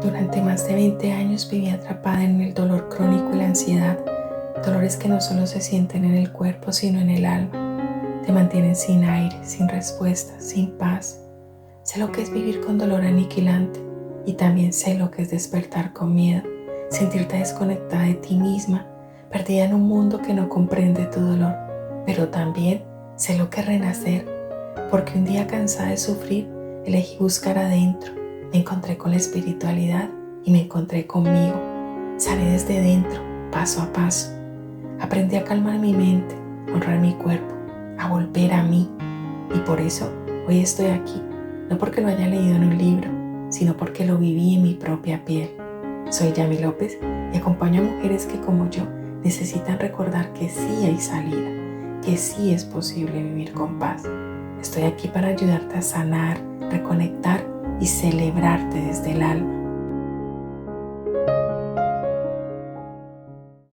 Durante más de 20 años viví atrapada en el dolor crónico y la ansiedad, dolores que no solo se sienten en el cuerpo sino en el alma. Te mantienen sin aire, sin respuesta, sin paz. Sé lo que es vivir con dolor aniquilante y también sé lo que es despertar con miedo, sentirte desconectada de ti misma, perdida en un mundo que no comprende tu dolor. Pero también sé lo que es renacer, porque un día cansada de sufrir, elegí buscar adentro. Me encontré con la espiritualidad y me encontré conmigo. Sané desde dentro, paso a paso. Aprendí a calmar mi mente, a honrar mi cuerpo, a volver a mí. Y por eso hoy estoy aquí, no porque lo haya leído en un libro, sino porque lo viví en mi propia piel. Soy Yami López y acompaño a mujeres que como yo necesitan recordar que sí hay salida, que sí es posible vivir con paz. Estoy aquí para ayudarte a sanar, reconectar y celebrarte desde el alma.